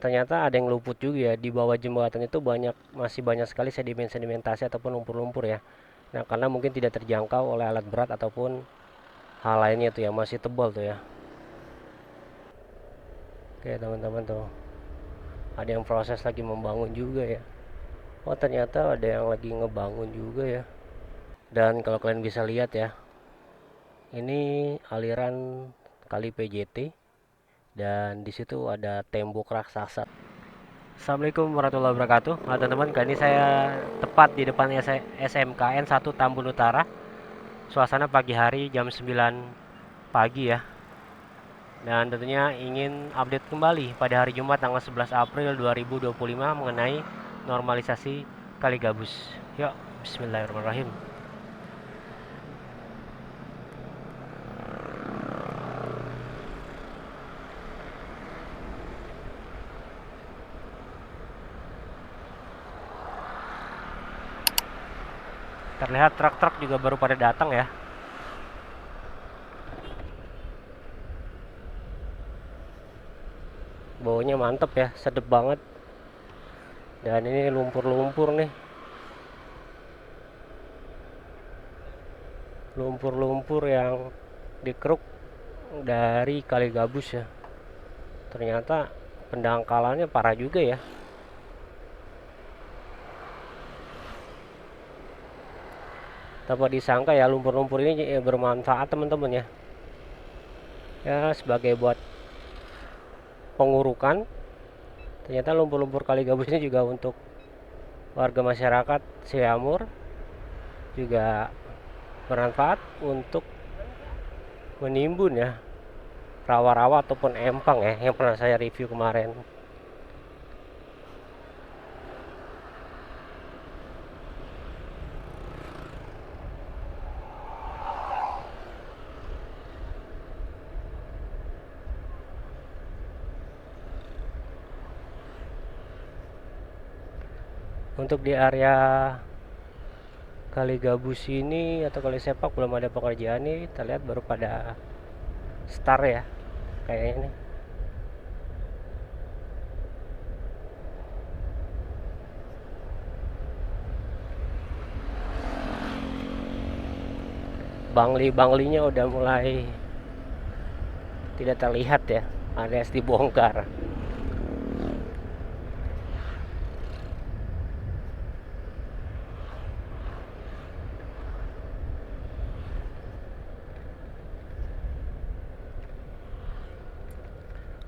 ternyata ada yang luput juga ya. Di bawah jembatan itu masih banyak sekali sedimentasi ataupun lumpur-lumpur ya. Nah, karena mungkin tidak terjangkau oleh alat berat ataupun hal lainnya tuh ya, masih tebal tuh ya. Oke teman-teman, tuh ada yang proses lagi membangun juga ya. Oh, ternyata ada yang lagi ngebangun juga ya. Dan kalau kalian bisa lihat ya, ini aliran kali PJT, dan di situ ada tembok raksasa. Assalamualaikum warahmatullahi wabarakatuh. Halo teman-teman, kali ini saya tepat di depan SMKN 1 Tambun Utara. Suasana pagi hari jam 9 pagi ya. Dan tentunya ingin update kembali pada hari Jumat tanggal 11 April 2025 mengenai normalisasi Kali Gabus. Yuk, bismillahirrahmanirrahim. Terlihat truk-truk juga baru pada datang ya. Baunya mantep ya, sedep banget. Dan ini lumpur-lumpur nih. Lumpur-lumpur yang dikeruk dari Kali Gabus ya. Ternyata pendangkalannya parah juga ya. Tanpa disangka ya, lumpur-lumpur ini bermanfaat teman-teman ya. Ya, sebagai buat pengurukan. Ternyata lumpur-lumpur Kali Gabus ini juga untuk warga masyarakat Siamur juga bermanfaat untuk menimbun ya rawa-rawa ataupun empang ya, yang pernah saya review kemarin. Untuk di area Kali Gabus ini atau Kali Sepak belum ada pekerjaan nih, kita lihat baru pada start ya kayaknya nih. Bangli-banglinya udah mulai tidak terlihat ya, alias dibongkar.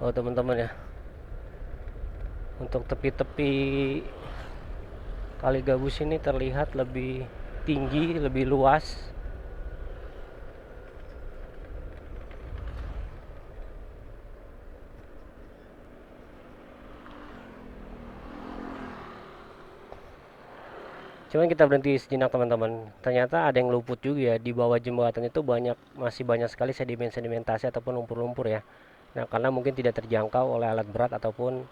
Oh teman-teman ya, untuk tepi-tepi Kali Gabus ini terlihat lebih tinggi, lebih luas. Cuman kita berhenti sejenak teman-teman. Ternyata ada yang luput juga ya. Di bawah jembatan itu masih banyak sekali sedimentasi ataupun lumpur-lumpur ya. Nah, karena mungkin tidak terjangkau oleh alat berat ataupun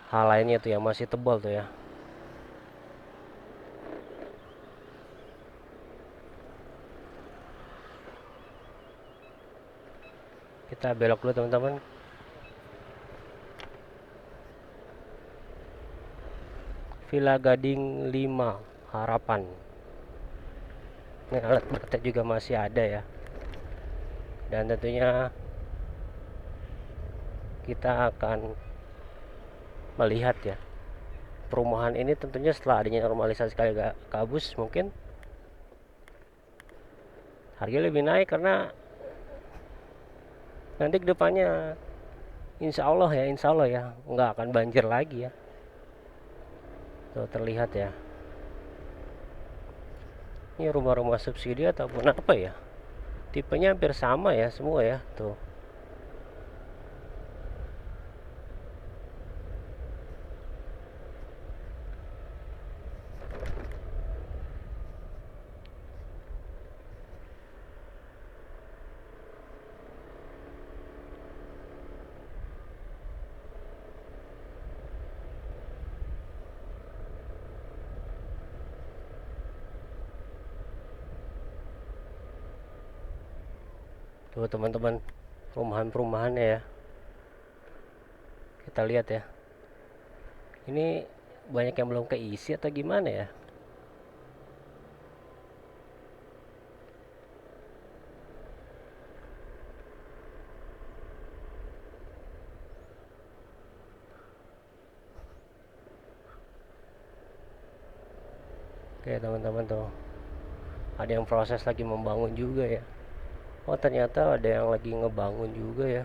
hal lainnya tuh ya, masih tebal tuh ya. Kita belok dulu teman-teman. Villa Gading 5 Harapan. Ini alat beratnya juga masih ada ya. Dan tentunya kita akan melihat ya, perumahan ini tentunya setelah adanya normalisasi Kali Gabus mungkin harganya lebih naik, karena nanti kedepannya insya Allah ya nggak akan banjir lagi ya. Tuh terlihat ya, ini rumah-rumah subsidi ataupun apa ya, tipenya hampir sama ya semua ya. Tuh tuh teman-teman, perumahan-perumahannya ya, kita lihat ya. Ini banyak yang belum keisi atau gimana ya? Oke teman-teman tuh, ada yang proses lagi membangun juga ya. Oh ternyata ada yang lagi ngebangun juga ya.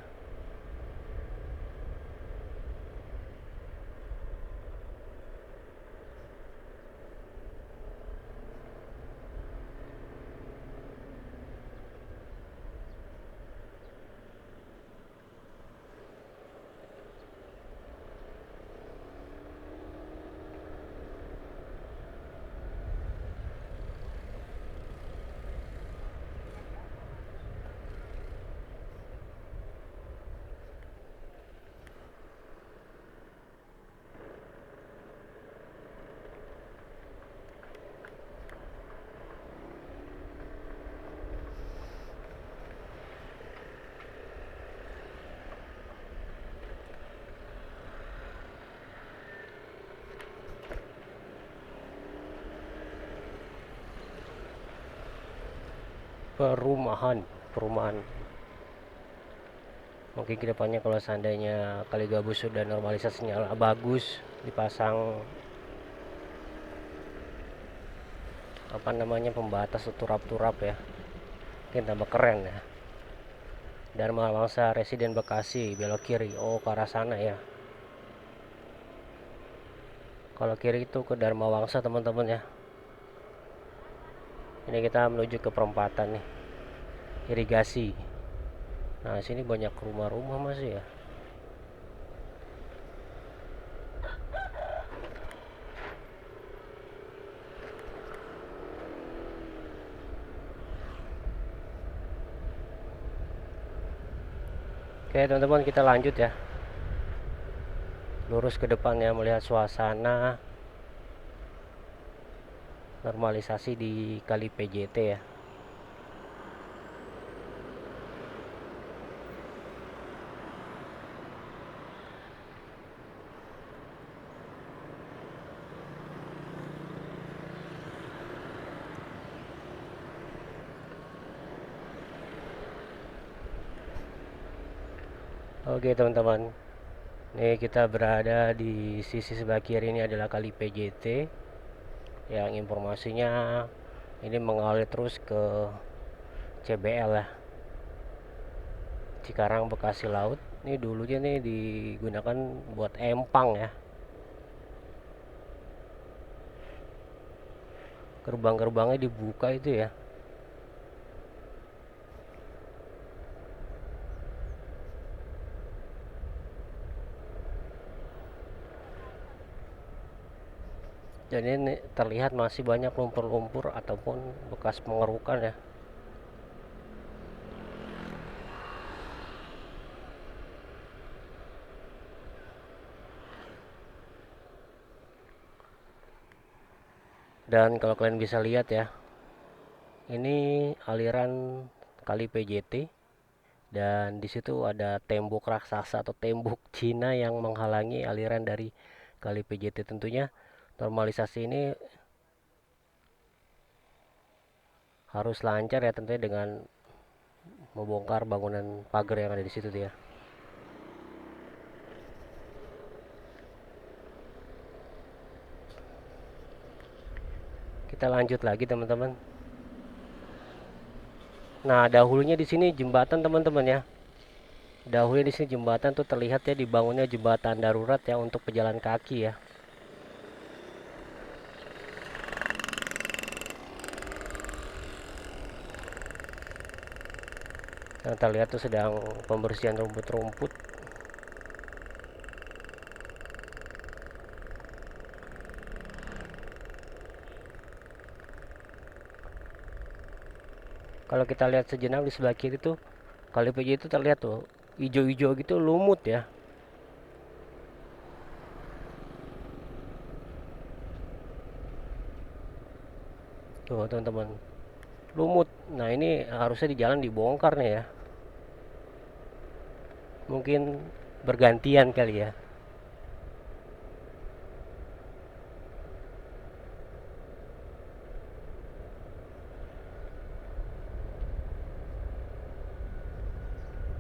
Perumahan mungkin kedepannya kalau seandainya kali gabus sudah normalisasinya bagus, dipasang apa namanya pembatas turap-turap ya, mungkin tambah keren ya. Dharma Wangsa Residen Bekasi belok kiri, oh ke arah sana ya. Kalau kiri itu ke Dharma Wangsa teman-teman ya. Ini kita menuju ke perempatan nih, irigasi. Nah sini banyak rumah-rumah masih ya. Oke teman-teman, kita lanjut ya, lurus ke depannya melihat suasana normalisasi di kali PJT ya. Oke teman-teman, ini kita berada di sisi sebelah kiri, ini adalah kali PJT yang informasinya ini mengalir terus ke CBL ya, Cikarang Bekasi Laut. Ini dulunya nih digunakan buat empang ya, gerbang-gerbangnya dibuka itu ya. Dan ini terlihat masih banyak lumpur-lumpur ataupun bekas pengerukan ya. Dan kalau kalian bisa lihat ya, ini aliran kali PJT, dan di situ ada tembok raksasa atau tembok Cina yang menghalangi aliran dari kali PJT. Tentunya normalisasi ini harus lancar ya, tentunya dengan membongkar bangunan pagar yang ada di situ ya. Kita lanjut lagi teman-teman. Nah, dahulunya di sini jembatan teman-teman ya. Dahulunya di sini jembatan tuh terlihat ya, dibangunnya jembatan darurat ya untuk pejalan kaki ya. Yang terlihat tuh sedang pembersihan rumput-rumput. Kalau kita lihat sejenak di sebelah kiri tuh, kali PJ itu terlihat tuh hijau-hijau gitu, lumut ya. Tuh teman-teman, lumut. Nah ini harusnya di jalan dibongkar nih ya. Mungkin bergantian kali ya.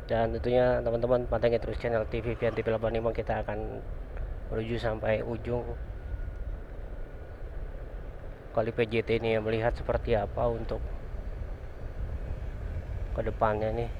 Dan tentunya teman-teman pantengin terus channel TV Vian TV 85, kita akan menuju sampai ujung kali PJT ini, melihat seperti apa untuk kedepannya nih.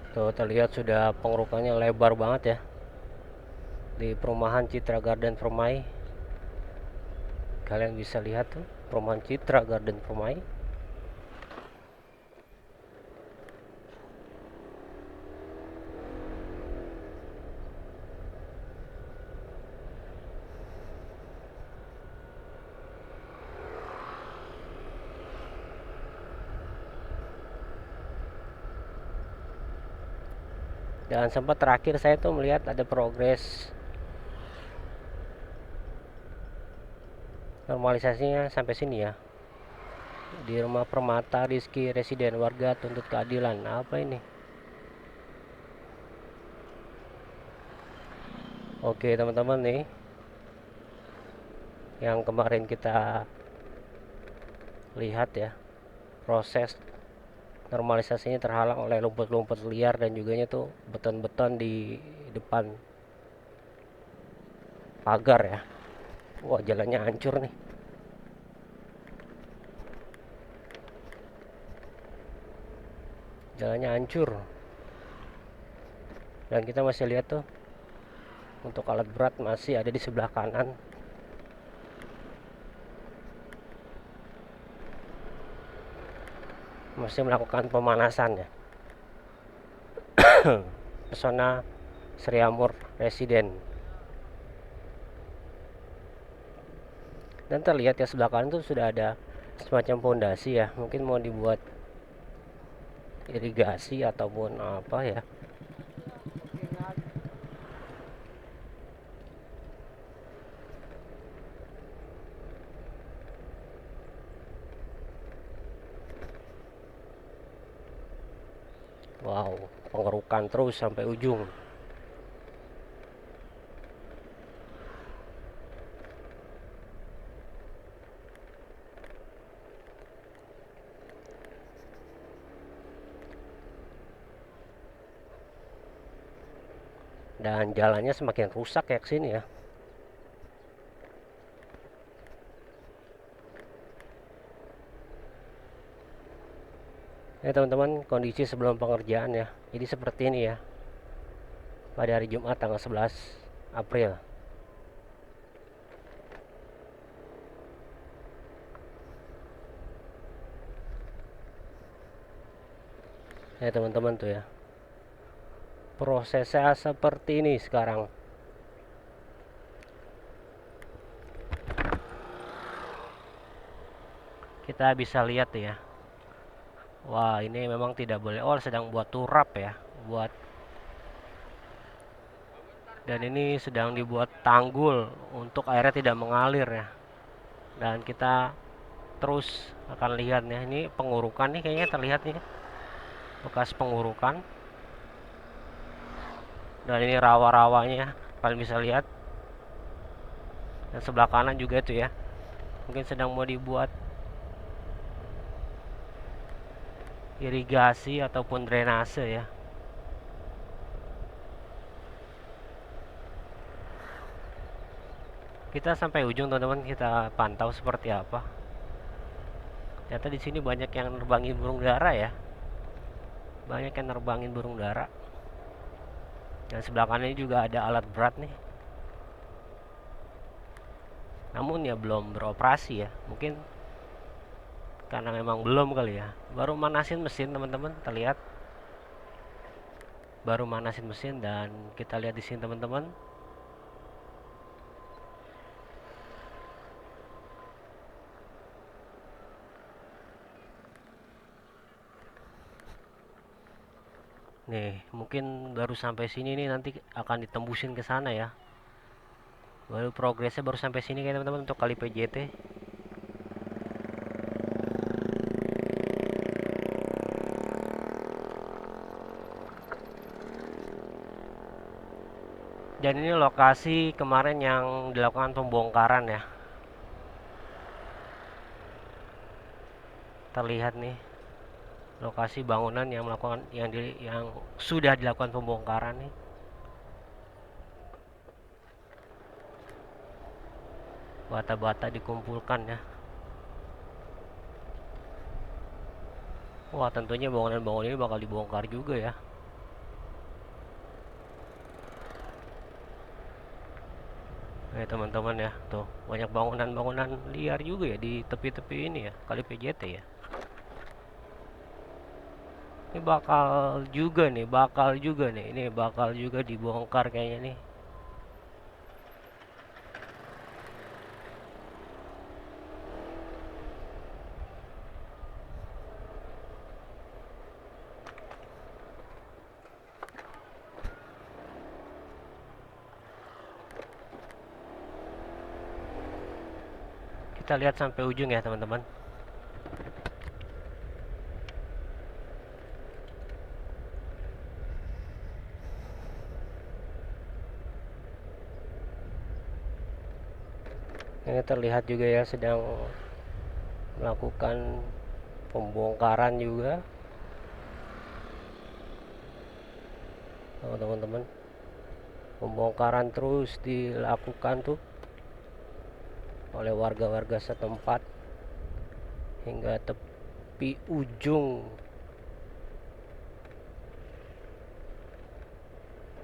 Tuh terlihat sudah pengerukannya lebar banget ya di perumahan Citra Garden Permai. Kalian bisa lihat tuh perumahan Citra Garden Permai. Dan sempat terakhir saya tuh melihat ada progres normalisasinya sampai sini ya. Di rumah Permata Rizky Residen, warga tuntut keadilan. Apa ini? Oke teman-teman nih, yang kemarin kita lihat ya, proses normalisasinya terhalang oleh lumpur-lumpur liar dan juga tuh beton-beton di depan pagar ya. Wah, jalannya hancur nih. Jalannya hancur. Dan kita masih lihat tuh untuk alat berat masih ada di sebelah kanan. Masih melakukan pemanasan ya. Pesona Sriamur Residen. Dan terlihat ya sebelah kanan tuh sudah ada semacam pondasi ya, mungkin mau dibuat irigasi ataupun apa ya. Wow, pengerukan terus sampai ujung. Dan jalannya semakin rusak ya kesini ya. Ya teman-teman, kondisi sebelum pengerjaan ya, jadi seperti ini ya pada hari Jumat tanggal 11 April. Ya teman-teman tuh ya, prosesnya seperti ini sekarang. Kita bisa lihat ya, wah ini memang tidak boleh. Oh, sedang buat turap ya, buat. Dan ini sedang dibuat tanggul untuk airnya tidak mengalir ya. Dan kita terus akan lihat ya, ini pengurukan nih kayaknya terlihat nih bekas pengurukan. Dan ini rawa-rawanya kalian bisa lihat. Dan sebelah kanan juga itu ya, mungkin sedang mau dibuat irigasi ataupun drainase ya. Kita sampai ujung teman-teman, kita pantau seperti apa. Ternyata di sini banyak yang nerbangin burung dara ya, banyak yang nerbangin burung dara. Dan sebelah kanan juga ada alat berat nih, namun ya belum beroperasi ya, mungkin karena memang belum kali ya. Baru manasin mesin teman-teman, terlihat baru manasin mesin. Dan kita lihat di sini teman-teman, nih mungkin baru sampai sini nih, nanti akan ditembusin ke sana ya. Baru progresnya baru sampai sini kayak teman-teman untuk kali PJT. Dan ini lokasi kemarin yang dilakukan pembongkaran ya. Terlihat nih lokasi bangunan yang melakukan yang sudah dilakukan pembongkaran nih. Bata-bata dikumpulkan ya. Wah, tentunya bangunan-bangunan ini bakal dibongkar juga ya. Teman-teman ya, tuh banyak bangunan-bangunan liar juga ya di tepi-tepi ini ya, kali PJT ya. Ini bakal juga dibongkar kayaknya nih. Kita lihat sampai ujung ya teman-teman. Ini terlihat juga ya sedang melakukan pembongkaran juga. Teman-teman, pembongkaran terus dilakukan tuh oleh warga-warga setempat hingga tepi ujung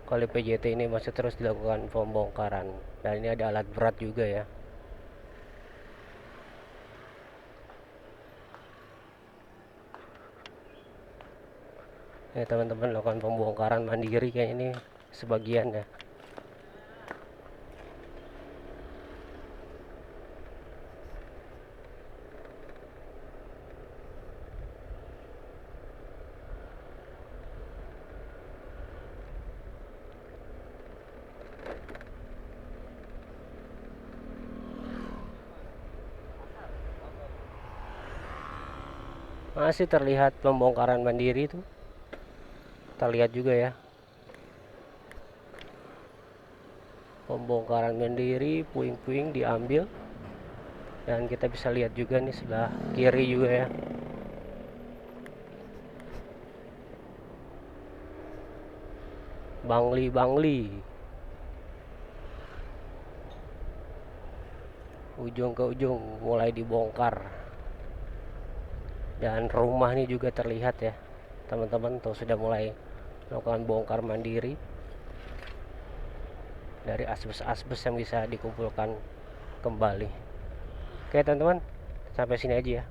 kali PJT ini masih terus dilakukan pembongkaran. Dan ini ada alat berat juga ya. Teman-teman, lakukan pembongkaran mandiri kayak ini sebagian ya. Masih terlihat pembongkaran mandiri tuh. Terlihat juga ya. Pembongkaran mandiri, puing-puing diambil. Dan kita bisa lihat juga nih sebelah kiri juga ya. Bangli-bangli. Ujung ke ujung mulai dibongkar. Dan rumah ini juga terlihat ya. Teman-teman tuh sudah mulai melakukan bongkar mandiri. Dari asbes-asbes yang bisa dikumpulkan kembali. Oke teman-teman, sampai sini aja ya.